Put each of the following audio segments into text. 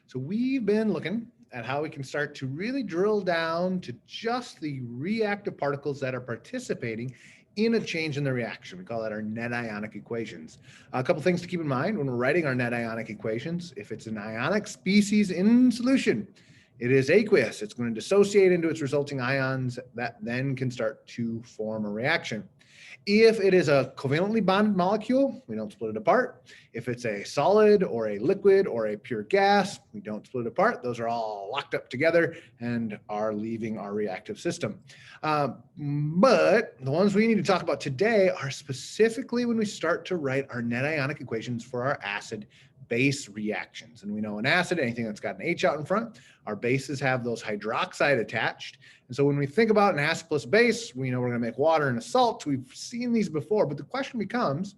So we've been looking at how we can start to really drill down to just the reactive particles that are participating in a change in the reaction. We call that our net ionic equations. A couple things to keep in mind when we're writing our net ionic equations. If it's an ionic species in solution, it is aqueous. It's going to dissociate into its resulting ions that then can start to form a reaction. If it is a covalently bonded molecule, we don't split it apart. If it's a solid or a liquid or a pure gas, we don't split it apart. Those are all locked up together and are leaving our reactive system. But the ones we need to talk about today are specifically when we start to write our net ionic equations for our acid base reactions. And we know an acid, anything that's got an H out in front, our bases have those hydroxide attached. And so when we think about an acid plus base, we know we're going to make water and a salt. We've seen these before, but the question becomes,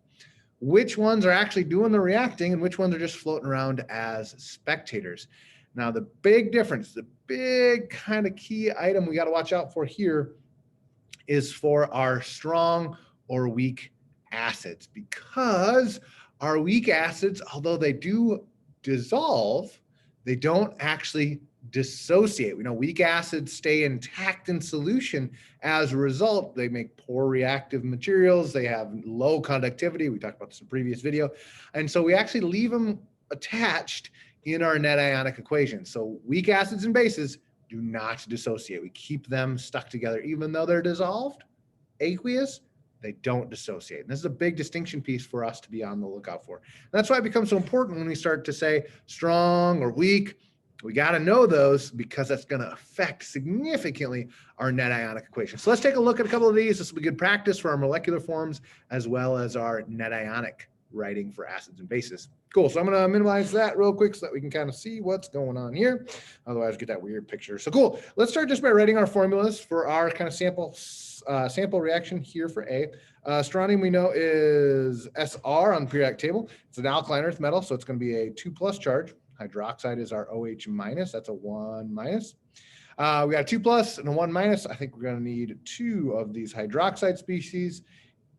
which ones are actually doing the reacting and which ones are just floating around as spectators? Now, the big difference, the big kind of key item we got to watch out for here is for our strong or weak acids, because our weak acids, although they do dissolve, they don't actually dissociate. We know weak acids stay intact in solution. As a result, they make poor reactive materials. They have low conductivity. We talked about this in a previous video. And so we actually leave them attached in our net ionic equation. So weak acids and bases do not dissociate. We keep them stuck together. Even though they're dissolved, aqueous, they don't dissociate. And this is a big distinction piece for us to be on the lookout for. And that's why it becomes so important when we start to say strong or weak. We got to know those because that's going to affect significantly our net ionic equation. So let's take a look at a couple of these. This will be good practice for our molecular forms as well as our net ionic writing for acids and bases. Cool. So I'm going to minimize that real quick so that we can kind of see what's going on here. Otherwise, we get that weird picture. So cool. Let's start just by writing our formulas for our kind of sample reaction here for A. Strontium we know is Sr on the periodic table. It's an alkaline earth metal, so it's going to be a 2+ charge. Hydroxide is our OH minus. That's a 1 minus. We got a 2+ and a 1 minus. I think we're going to need 2 of these hydroxide species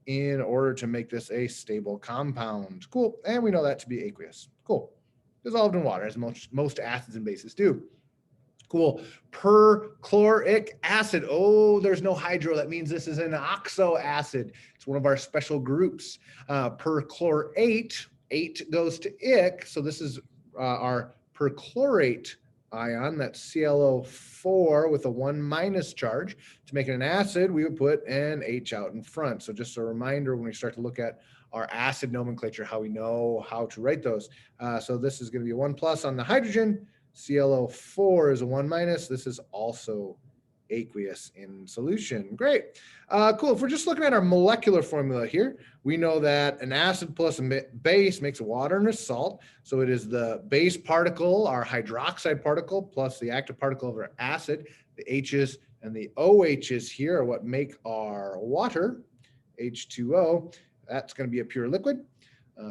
in order to make this a stable compound. Cool. And we know that to be aqueous. Cool. Dissolved in water, as most acids and bases do. Cool. Perchloric acid. Oh, there's no hydro. That means this is an oxo acid. It's one of our special groups. Perchlorate, 8 goes to ic. So this is our perchlorate ion, that's ClO4 with a 1 minus charge. To make it an acid, we would put an H out in front. So just a reminder when we start to look at our acid nomenclature, how we know how to write those. So this is going to be a 1+ on the hydrogen. ClO4 is a 1 minus. This is also aqueous in solution. Great. Cool. If we're just looking at our molecular formula here, we know that an acid plus a base makes a water and a salt. So it is the base particle, our hydroxide particle, plus the active particle of our acid. The H's and the OH's here are what make our water, H2O. That's going to be a pure liquid.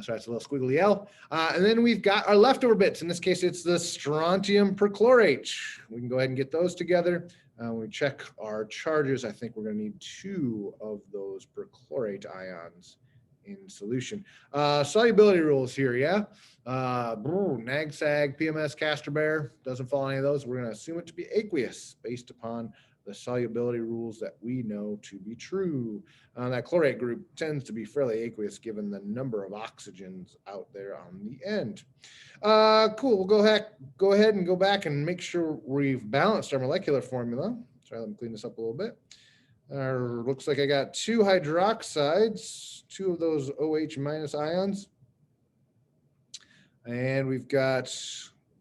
So that's a little squiggly L. And then we've got our leftover bits. In this case, it's the strontium perchlorate. We can go ahead and get those together. When we check our charges, I think we're going to need 2 of those perchlorate ions in solution. Solubility rules here, yeah? Nag, Sag, PMS, Castor Bear, doesn't follow any of those. We're going to assume it to be aqueous based upon the solubility rules that we know to be true. That chlorate group tends to be fairly aqueous given the number of oxygens out there on the end. Cool, we'll go ahead and go back and make sure we've balanced our molecular formula. Sorry, let me clean this up a little bit. Looks like I got 2 hydroxides, 2 of those OH minus ions. And we've got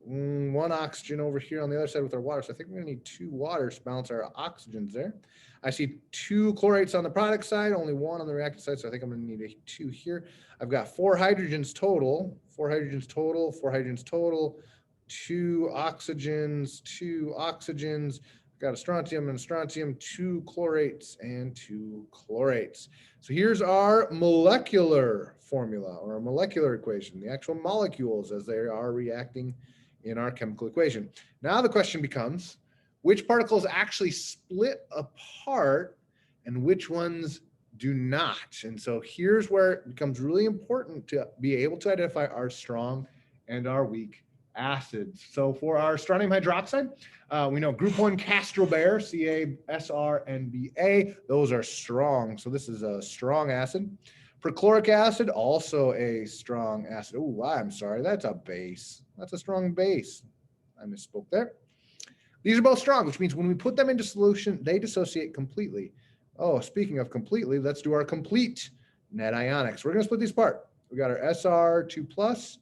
1 oxygen over here on the other side with our water. So I think we're gonna need 2 waters to balance our oxygens there. I see 2 chlorates on the product side, only 1 on the reactant side. So I think I'm gonna need a 2 here. I've got 4 hydrogens total, 4 hydrogens total, 4 hydrogens total, 2 oxygens, 2 oxygens. I've got a strontium and a strontium, 2 chlorates and 2 chlorates. So here's our molecular formula or a molecular equation, the actual molecules as they are reacting in our chemical equation. Now the question becomes, which particles actually split apart and which ones do not? And so here's where it becomes really important to be able to identify our strong and our weak acids. So for our strontium hydroxide, we know group 1 Castrobare, CaSrNBa, those are strong. So this is a strong acid. Perchloric acid, also a strong acid. Oh, I'm sorry, that's a base. That's a strong base. I misspoke there. These are both strong, which means when we put them into solution, they dissociate completely. Oh, speaking of completely, let's do our complete net ionics. We're going to split these apart. We got our Sr2 plus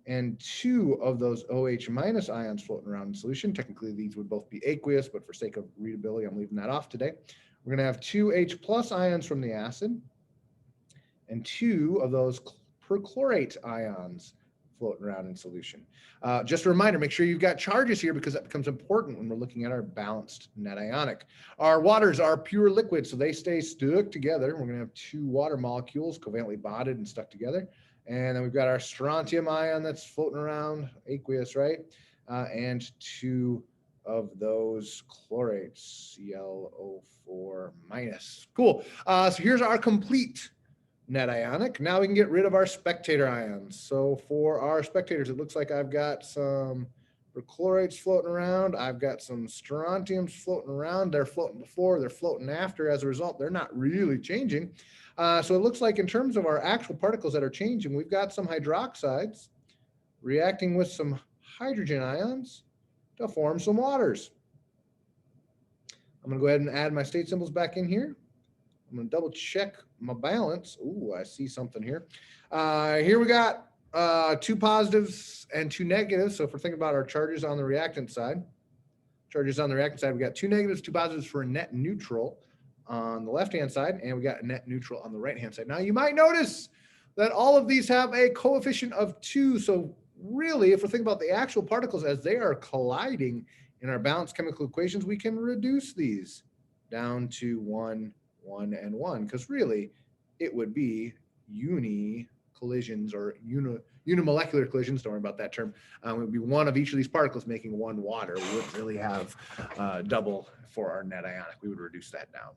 and 2 of those OH minus ions floating around in solution. Technically, these would both be aqueous, but for sake of readability, I'm leaving that off today. We're going to have 2 H plus ions from the acid and 2 of those perchlorate ions floating around in solution. Just a reminder, make sure you've got charges here because that becomes important when we're looking at our balanced net ionic. Our waters are pure liquid, so they stay stuck together. We're going to have 2 water molecules covalently bonded and stuck together. And then we've got our strontium ion that's floating around, aqueous, right? And 2 of those chlorates, ClO4 minus. Cool. So here's our complete net ionic. Now we can get rid of our spectator ions. So for our spectators, it looks like I've got some perchlorates floating around. I've got some strontiums floating around. They're floating before, they're floating after. As a result, they're not really changing. So it looks like in terms of our actual particles that are changing, we've got some hydroxides reacting with some hydrogen ions to form some waters. I'm going to go ahead and add my state symbols back in here. I'm going to double check my balance. Ooh, I see something here. Here we got 2 positives and 2 negatives. So if we're thinking about our charges on the reactant side, we got 2 negatives, 2 positives for a net neutral on the left-hand side, and we got a net neutral on the right-hand side. Now you might notice that all of these have a coefficient of 2. So really, if we're thinking about the actual particles as they are colliding in our balanced chemical equations, we can reduce these down to 1, 1, and 1, because really it would be uni collisions or unimolecular collisions. Don't worry about that term. It would be one of each of these particles making one water. We wouldn't really have double for our net ionic. We would reduce that down.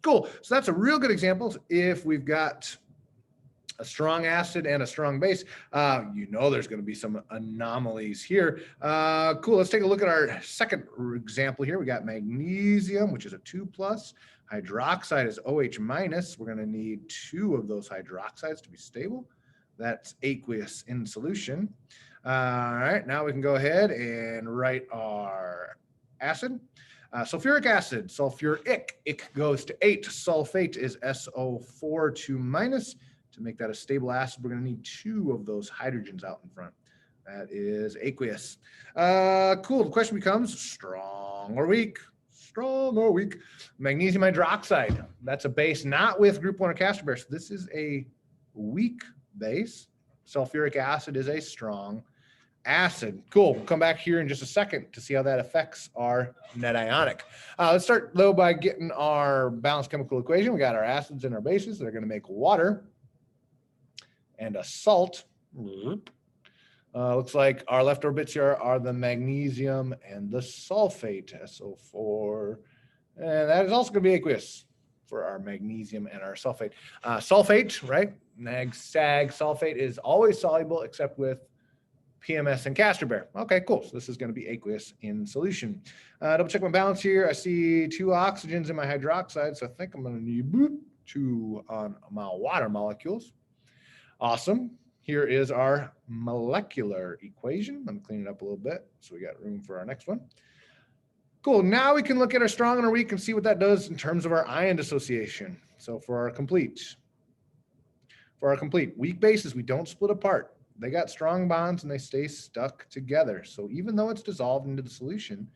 Cool. So that's a real good example. If we've got a strong acid and a strong base, you know there's going to be some anomalies here. Cool. Let's take a look at our second example here. We got magnesium, which is a 2 plus. Hydroxide is OH minus. We're going to need 2 of those hydroxides to be stable. That's aqueous in solution. All right, now we can go ahead and write our acid. Sulfuric acid, sulfuric, ic goes to 8. Sulfate is SO4 2 minus. To make that a stable acid, we're going to need 2 of those hydrogens out in front. That is aqueous. Cool. The question becomes strong or weak? Strong or weak? Magnesium hydroxide. That's a base not with group 1 or Castrobare. So this is a weak base. Sulfuric acid is a strong acid. Cool. We'll come back here in just a second to see how that affects our net ionic. Let's start though by getting our balanced chemical equation. We got our acids and our bases. They're going to make water and a salt. Looks like our leftover bits here are the magnesium and the sulfate, SO4. And that is also going to be aqueous for our magnesium and our sulfate. Sulfate, right? Sag sulfate is always soluble except with PMS and Castrobare. Okay, cool. So this is going to be aqueous in solution. Double check my balance here. I see 2 oxygens in my hydroxide, so I think I'm going to need 2 on my water molecules. Awesome. Here is our molecular equation. Let me clean it up a little bit so we got room for our next one. Cool. Now we can look at our strong and our weak and see what that does in terms of our ion dissociation. So for our complete, weak bases, we don't split apart. They got strong bonds and they stay stuck together. So even though it's dissolved into the solution,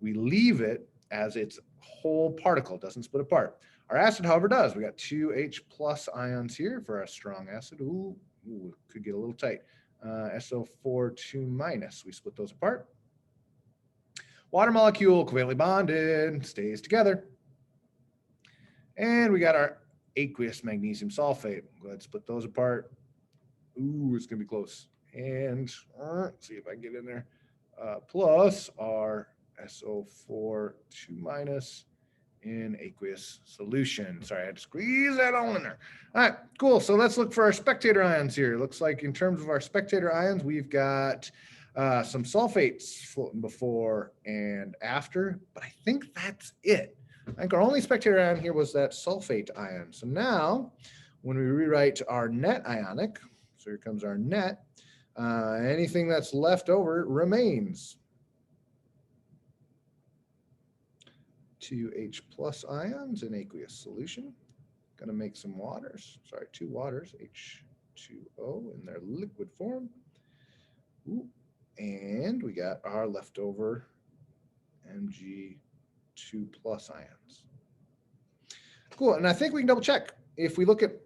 we leave it as its whole particle, doesn't split apart. Our acid, however, does. We got 2 H plus ions here for our strong acid. Ooh, could get a little tight. SO4 2 minus. We split those apart. Water molecule, covalently bonded, stays together. And we got our aqueous magnesium sulfate. Go ahead and split those apart. Ooh, it's going to be close. And see if I can get in there. Plus our SO4 2 minus in aqueous solution. Sorry, I had to squeeze that all in there. All right, cool. So let's look for our spectator ions here. Looks like in terms of our spectator ions, we've got Some sulfates floating before and after, but I think that's it. I think our only spectator ion here was that sulfate ion. So now when we rewrite our net ionic, so here comes our net, anything that's left over remains. 2 H plus ions in aqueous solution. Going to make some waters, sorry, 2 waters, H2O in their liquid form. Ooh. And we got our leftover Mg2 plus ions. Cool, and I think we can double check. If we look at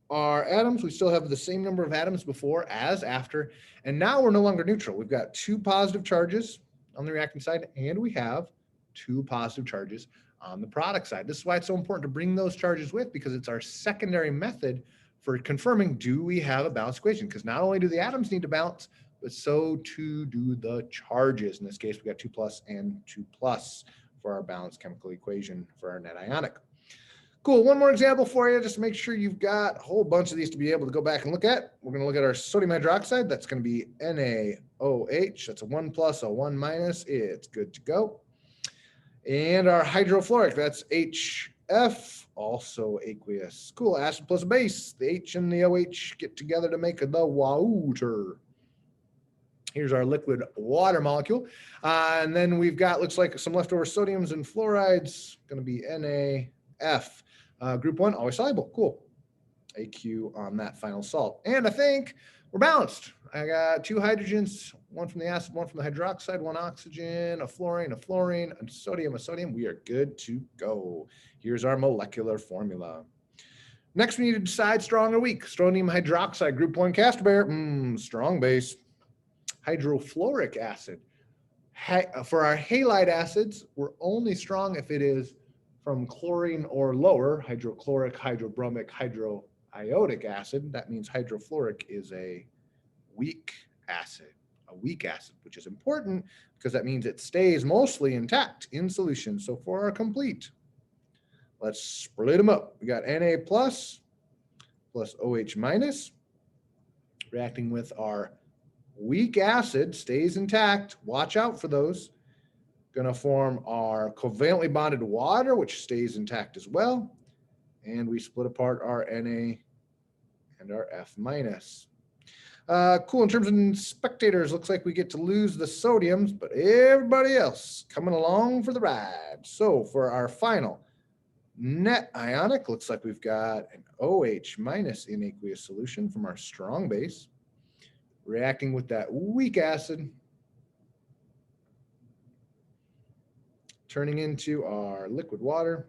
our atoms, we still have the same number of atoms before as after, and now we're no longer neutral. We've got 2 positive charges on the reactant side, and we have 2 positive charges on the product side. This is why it's so important to bring those charges with, because it's our secondary method for confirming, do we have a balanced equation? Because not only do the atoms need to balance, but so too do the charges. In this case, we got 2 plus and 2 plus for our balanced chemical equation for our net ionic. Cool, one more example for you, just to make sure you've got a whole bunch of these to be able to go back and look at. We're gonna look at our sodium hydroxide. That's gonna be NaOH. That's a 1 plus, a 1 minus. It's good to go. And our hydrofluoric, that's HF, also aqueous. Cool, acid plus a base. The H and the OH get together to make the water. Here's our liquid water molecule. And then we've got, looks like some leftover sodiums and fluorides, gonna be NaF. Group 1, always soluble, cool. AQ on that final salt. And I think we're balanced. I got 2 hydrogens, one from the acid, one from the hydroxide, 1 oxygen, a fluorine, a sodium, a sodium. We are good to go. Here's our molecular formula. Next, we need to decide strong or weak. Strontium hydroxide, group 1 Castor bear, strong base. Hydrofluoric acid. For our halide acids, we're only strong if it is from chlorine or lower, hydrochloric, hydrobromic, hydroiodic acid. That means hydrofluoric is a weak acid, which is important because that means it stays mostly intact in solution. So for our complete, let's split them up. We got Na plus OH minus, reacting with our weak acid, stays intact. Watch out for those. Going to form our covalently bonded water, which stays intact as well. And we split apart our Na and our F minus. Cool, in terms of spectators, looks like we get to lose the sodiums, but everybody else coming along for the ride. So for our final net ionic, looks like we've got an OH minus in aqueous solution from our strong base, reacting with that weak acid, turning into our liquid water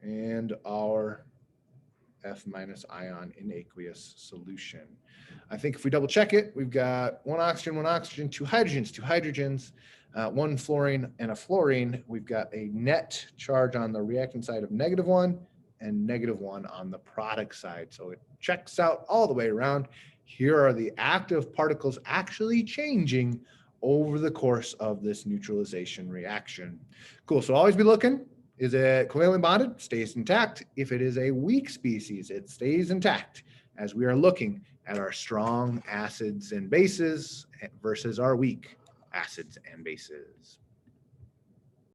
and our F minus ion in aqueous solution. I think if we double check it, we've got 1 oxygen, 2 hydrogens, 1 fluorine and a fluorine. We've got a net charge on the reactant side of -1 and -1 on the product side. So it checks out all the way around. Here are the active particles actually changing over the course of this neutralization reaction. Cool, so always be looking. Is it covalently bonded? Stays intact. If it is a weak species, it stays intact as we are looking at our strong acids and bases versus our weak acids and bases.